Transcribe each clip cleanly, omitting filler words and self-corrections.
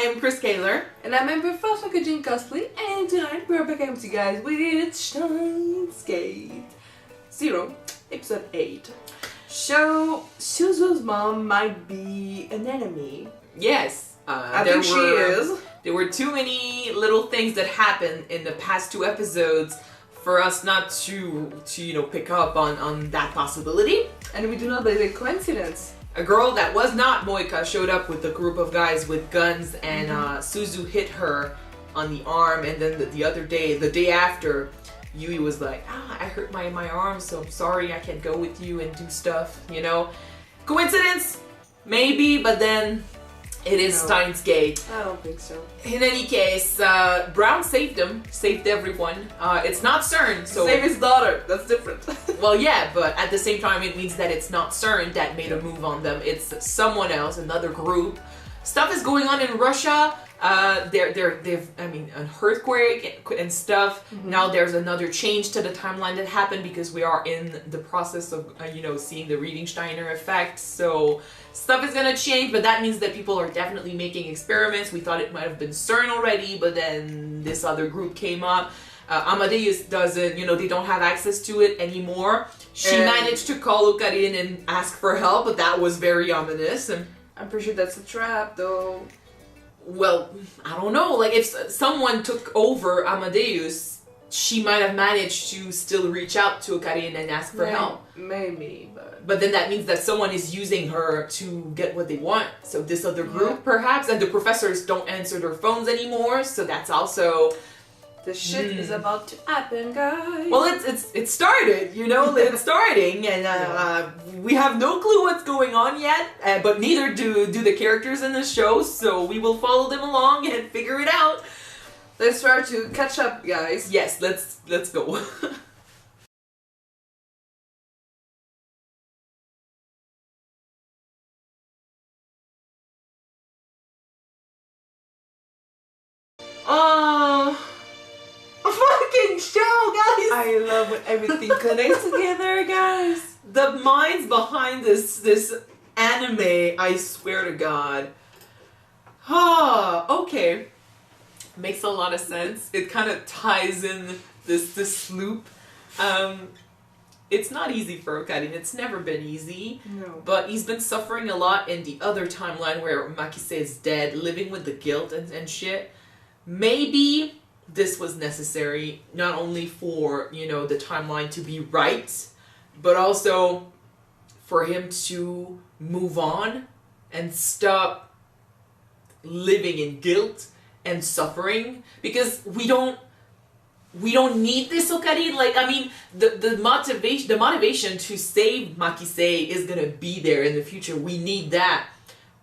am Chris Kaler. And I'm Ember Foster Jean Cosplay, and tonight we're back at you guys with Steins Gate 0, episode 8. So, Suzu's mom might be an enemy. Yes, I think she is. There were too many little things that happened in the past 2 episodes for us not to pick up on that possibility. And we do not believe in coincidence. A girl that was not Moika showed up with a group of guys with guns, and Suzu hit her on the arm, and then the day after, Yui was like, I hurt my arm, so I'm sorry I can't go with you and do stuff, you know? Coincidence? Maybe, but then it is Steins Gate. I don't think so. In any case, Brown saved him, saved everyone. It's not CERN, so... Save his daughter, that's different. Well, yeah, but at the same time, it means that it's not CERN that made a move on them. It's someone else, another group. Stuff is going on in Russia. They've an earthquake and stuff. Now there's another change to the timeline that happened because we are in the process of, seeing the Readingsteiner effect. So stuff is gonna change, but that means that people are definitely making experiments. We thought it might have been CERN already, but then this other group came up. Amadeus doesn't, they don't have access to it anymore. She managed to call Okarin and ask for help, but that was very ominous. And I'm pretty sure that's a trap, though. Well, I don't know. Like, if someone took over Amadeus, she might have managed to still reach out to Okarin and ask for help. Maybe, but then that means that someone is using her to get what they want. So this other group, perhaps, and the professors don't answer their phones anymore. So that's also... The shit is about to happen, guys. Well, it started, it's starting, and we have no clue what's going on yet, but neither do the characters in the show, so we will follow them along and figure it out. Let's try to catch up, guys. Yes, let's go. Fucking show, guys! I love when everything connects together, guys. The minds behind this anime, I swear to God. Okay. Makes a lot of sense. It kind of ties in this loop. It's not easy for Okarin. It's never been easy. No. But he's been suffering a lot in the other timeline where Makise is dead, living with the guilt and shit. Maybe this was necessary, not only for, the timeline to be right, but also for him to move on and stop living in guilt and suffering, because we don't need this, Okarin. Like, the motivation to save Makise is gonna be there in the future. We need that.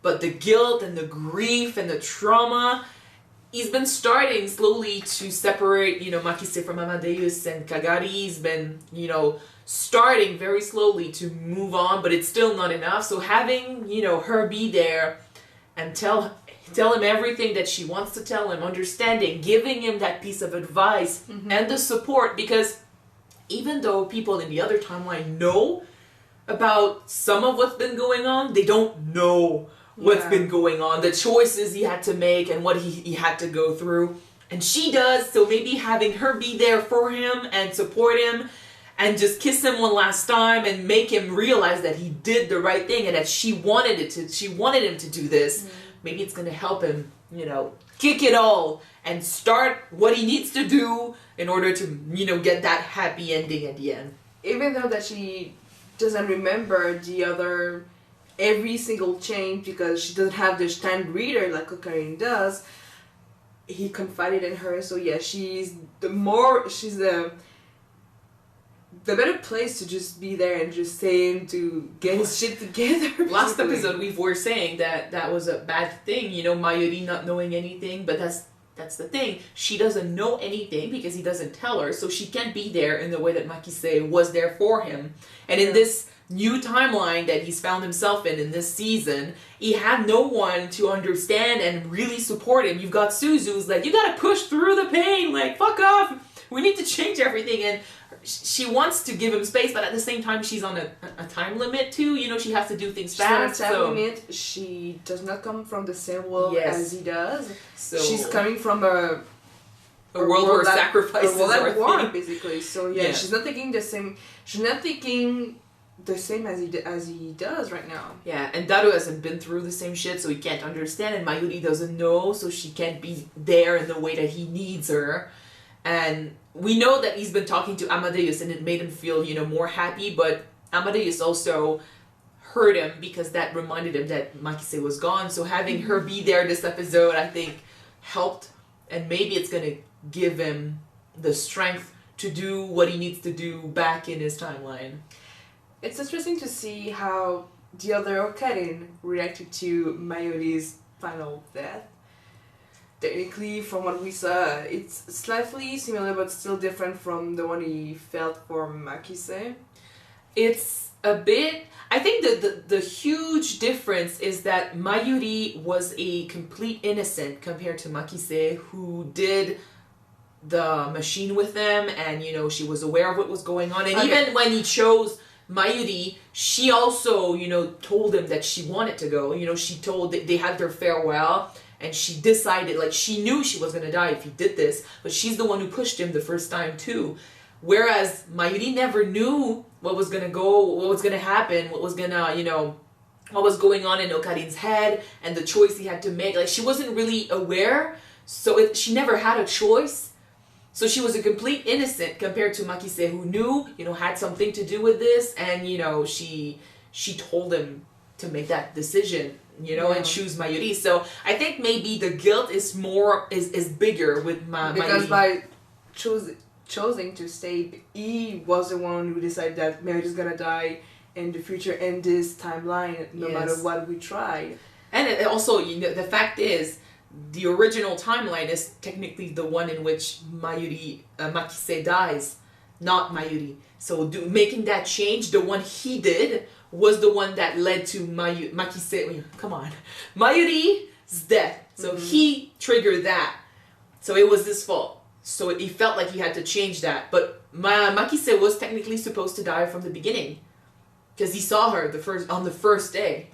But the guilt and the grief and the trauma, he's been starting slowly to separate, Makise from Amadeus and Kagari. He's been, starting very slowly to move on, but it's still not enough. So having, her be there and tell him everything that she wants to tell him, understanding, giving him that piece of advice and the support, because even though people in the other timeline know about some of what's been going on, they don't know what's been going on, the choices he had to make and what he had to go through. And she does, so maybe having her be there for him and support him and just kiss him one last time and make him realize that he did the right thing and that she wanted him to do this. Maybe it's gonna help him, kick it all and start what he needs to do in order to, get that happy ending at the end. Even though that she doesn't remember every single change because she doesn't have the stand reader like Okarin does, he confided in her. So yeah, she's the better place to just be there and just say him to get his shit together. Last episode we were saying that was a bad thing, Mayuri not knowing anything, but that's the thing. She doesn't know anything because he doesn't tell her, so she can't be there in the way that Makise was there for him. And in this new timeline that he's found himself in this season, he had no one to understand and really support him. You've got Suzu who's like, you gotta push through the pain, like, fuck off, we need to change everything. And she wants to give him space, but at the same time she's on a time limit too. You know, she has to do things fast. She's on a time limit. She does not come from the same world as he does. So she's coming from a world where sacrifices are a war, basically. So yeah, she's not thinking the same. She's not thinking the same as he does right now. Yeah, and Daru hasn't been through the same shit, so he can't understand, and Mayuri doesn't know, so she can't be there in the way that he needs her. And we know that he's been talking to Amadeus, and it made him feel, you know, more happy, but Amadeus also hurt him because that reminded him that Makise was gone, so having her be there this episode, I think, helped, and maybe it's gonna give him the strength to do what he needs to do back in his timeline. It's interesting to see how the other Okarin reacted to Mayuri's final death. Technically, from what we saw, it's slightly similar but still different from the one he felt for Makise. It's a bit... I think the huge difference is that Mayuri was a complete innocent compared to Makise, who did the machine with him, and, you know, she was aware of what was going on. And even when he chose Mayuri, she also, you know, told him that she wanted to go. You know, she told that they had their farewell, and she decided, like, she knew she was gonna die if he did this, but she's the one who pushed him the first time too. Whereas Mayuri never knew what was gonna happen, what was gonna, you know, what was going on in Okarin's head, and the choice he had to make. Like, she wasn't really aware, so she never had a choice. So she was a complete innocent compared to Makise, who knew, you know, had something to do with this, and, you know, she told him to make that decision, you know, and choose Mayuri. So I think maybe the guilt is bigger with Mayuri. Because by choosing to stay, he was the one who decided that Mayuri's gonna die in the future in this timeline, no matter what we try. And it also, you know, the fact is, the original timeline is technically the one in which Makise dies, not Mayuri. So making that change, the one he did, was the one that led to Makise, Mayuri's death. So he triggered that. So it was his fault. So he felt like he had to change that. But Makise was technically supposed to die from the beginning, because he saw her on the first day.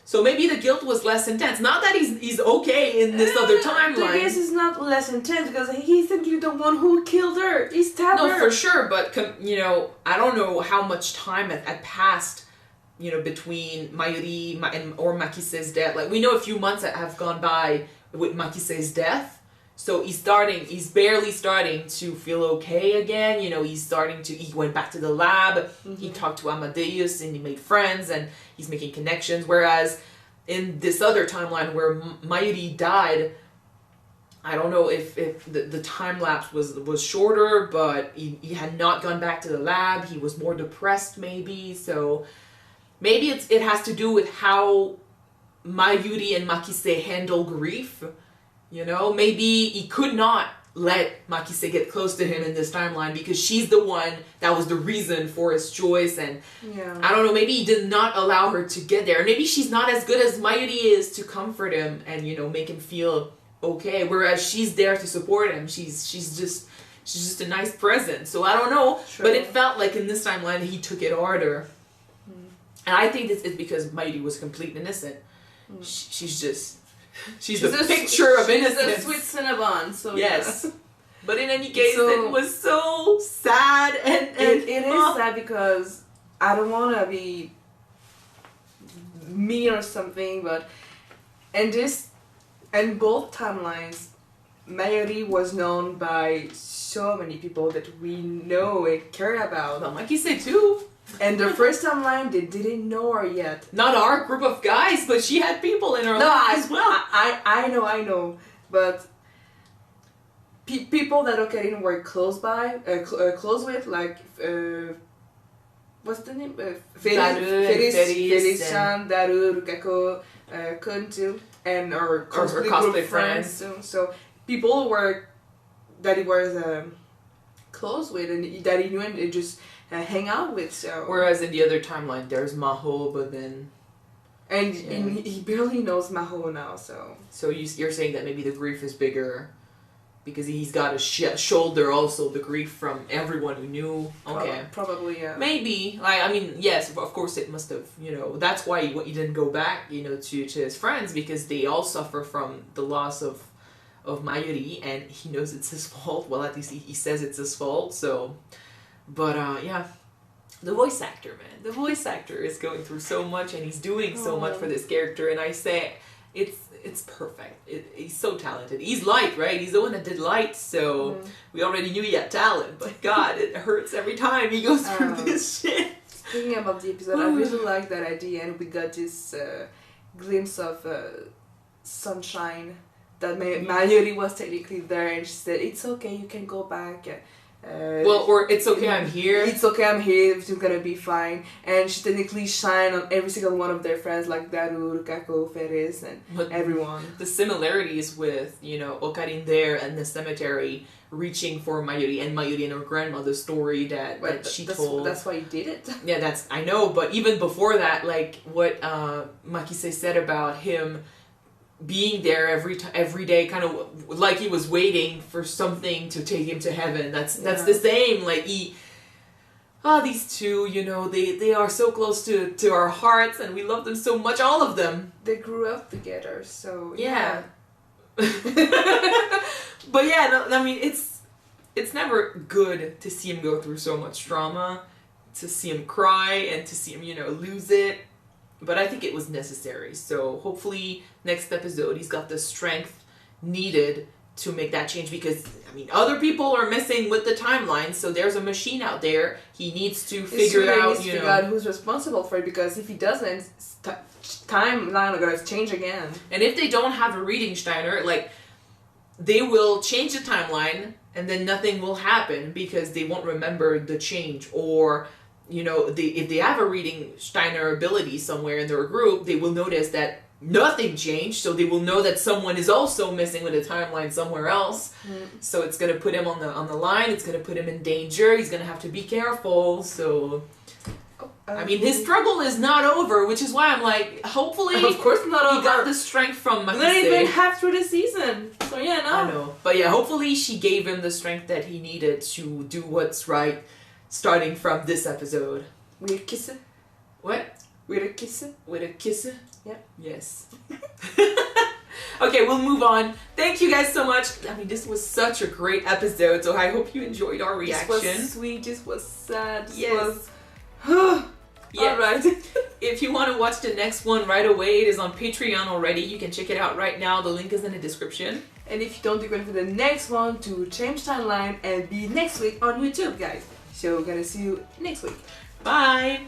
So maybe the guilt was less intense. Not that he's okay in this other timeline. I guess it's not less intense because he's simply the one who killed her. He stabbed her. No, for sure. But, you know, I don't know how much time had passed, you know, between Mayuri or Makise's death. Like, we know a few months have gone by with Makise's death. So he's barely starting to feel okay again. You know, he went back to the lab, he talked to Amadeus, and he made friends, and he's making connections. Whereas in this other timeline where Mayuri died, I don't know if the time lapse was shorter, but he had not gone back to the lab. He was more depressed, maybe. So maybe it has to do with how Mayuri and Makise handle grief. You know, maybe he could not let Makise get close to him in this timeline because she's the one that was the reason for his choice, and I don't know, maybe he did not allow her to get there. Maybe she's not as good as Mayuri is to comfort him and, you know, make him feel okay, whereas she's there to support him. She's just a nice present. So I don't know, but it felt like in this timeline he took it harder. And I think this is because Mayuri was complete innocent. She's the picture of innocence. She's a sweet Cinnabon, so yes. But in any case, it was so sad, and it is sad because I don't want to be mean or something, but in both timelines, Mayuri was known by so many people that we know and care about. Well, Makise too. And the first timeline, they didn't know her yet. Not our group of guys, but she had people in her life as well. I know. But people that Okarin were close with, like, what's the name? Feris-chan, Daru, Rukako, Kun too, and our cosplay friends too. So people that he was close with and that he knew and just hang out with. So whereas in the other timeline there's Maho, but then and he barely knows Maho now. So you're saying that maybe the grief is bigger because he's got to shoulder also the grief from everyone who knew. Okay, probably yeah. Maybe like I mean yes, of course it must have that's why he didn't go back to his friends, because they all suffer from the loss of Mayuri, and he knows it's his fault. Well, at least he says it's his fault. So, but yeah. The voice actor, man. The voice actor is going through so much, and he's doing so much for this character. And I say, it's perfect. He's so talented. He's Light, right? He's the one that did Light, so we already knew he had talent. But God, it hurts every time he goes through this shit. Speaking about the episode, I really like that at the end we got this glimpse of sunshine. That Mayuri was technically there, and she said, "It's okay, you can go back." Or it's okay, I'm here. It's okay, I'm here. Everything's gonna be fine. And she technically shined on every single one of their friends, like Daru, Kako, Ferris, and everyone. The similarities with Okarin there and the cemetery reaching for Mayuri and her grandmother's story that she told. That's why you did it. Yeah, I know. But even before that, like what Makise said about him being there every day, kind of like he was waiting for something to take him to heaven. That's the same. Like these two, they are so close to our hearts, and we love them so much, all of them. They grew up together, so yeah. But yeah, no, I mean it's never good to see him go through so much trauma, to see him cry, and to see him lose it. But I think it was necessary. So hopefully next episode he's got the strength needed to make that change, because I mean other people are messing with the timeline, so there's a machine out there. He needs to figure it out. Figure out who's responsible for it, because if he doesn't, timeline are gonna change again. And if they don't have a reading Steiner, like they will change the timeline and then nothing will happen because they won't remember the change, or if they have a reading Steiner ability somewhere in their group, they will notice that nothing changed, so they will know that someone is also messing with a timeline somewhere else. So it's going to put him on the line, it's going to put him in danger, he's going to have to be careful. So I mean, his struggle is not over, which is why I'm like, hopefully of course not over. He got the strength from Makise. Not even half through the season, so yeah, no. I know, but yeah, hopefully she gave him the strength that he needed to do what's right, starting from this episode. With a kiss? What? With a kiss? With a kiss? Yeah. Yes. Okay, we'll move on. Thank you guys so much. I mean, this was such a great episode, so I hope you enjoyed our reaction. This was sweet, this was sad, this yes. was... Yeah. Alright. If you want to watch the next one right away, it is on Patreon already. You can check it out right now. The link is in the description. And if you don't, you're going for the next one to change timeline and be next week on YouTube, guys. So we're gonna see you next week. Bye!